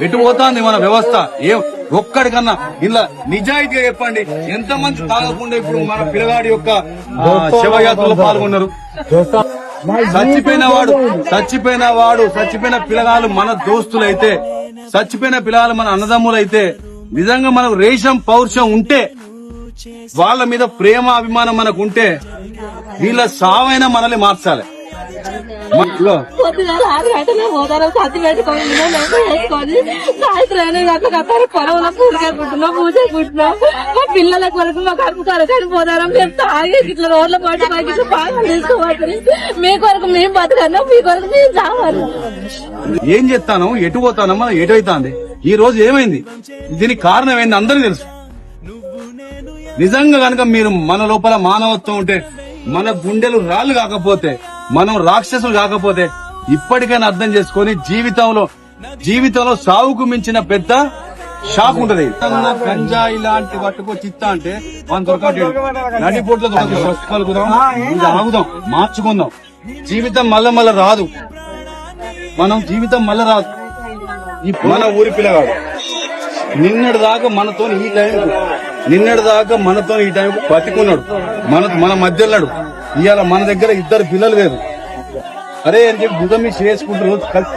ఎటు పోతాంది మన వ్యవస్థ? ఏం ఒక్కడికన్నా ఇలా నిజాయితీగా చెప్పండి, ఎంతమంది తాగకుండా ఇప్పుడు మన పిల్లగాడి యొక్క శవయాత్రలో పాల్గొన్నారు? చచ్చిపోయిన పిల్లగాళ్ళు మన దోస్తులైతే, చచ్చిపోయిన పిల్లగాళ్ళు మన అన్నదమ్ములైతే, నిజంగా మనకు రేషం పౌరుషం ఉంటే, వాళ్ళ మీద ప్రేమ అభిమానం మనకు ఉంటే, వీళ్ళ సావైనా మనల్ని మార్చాలి. పొద్దుగాల 6 గంటలకు పోతారు, సత్తి పెట్టుకొని వేసుకొని సాయంత్రం గంటలకు పొలంలో పూజకుంటున్నాం మా పిల్లల కొరకు మా కడుపు కొరకు పోతారా? మేము తాగేసి ఇట్లా రోడ్ల పాటు మాకు ఇట్లా బాగా తీసుకోవాలి. మీ కొరకు మేము బతకన్నా, మీ కొరకు మేము చావాలి. ఏం చేస్తాను, ఎటు పోతానో మనం ఎటు అవుతాంది. ఈ రోజు ఏమైంది, దీనికి కారణం ఏంది అందరికీ తెలుసు. నిజంగా కనుక మీరు మన లోపల మానవత్వం ఉంటే, మన గుండెలు రాళ్లు కాకపోతే, మనం రాక్షసులు కాకపోతే, ఇప్పటికైనా అర్థం చేసుకొని జీవితంలో సాగుకు మించిన పెద్ద షాక్ ఉంటది. గంజాయి లాంటి పట్టుకొచ్చి ఇస్తా అంటే మనం దొరకట్లేదు. నడిపోట్లో ఆగుదాం, మార్చుకుందాం. జీవితం మళ్ళా రాదు, జీవితం మళ్ళా రాదు. మన ఊరి పిల్లగాడు నిన్నటి దాకా మనతో ఈ టైం బతికున్నాడు, మన మధ్యలో. ఇవాళ మన దగ్గర 2 పిల్లలు లేరు. అరే అని చెప్పి భుజం మీద చేసుకుంటారు, కలిసి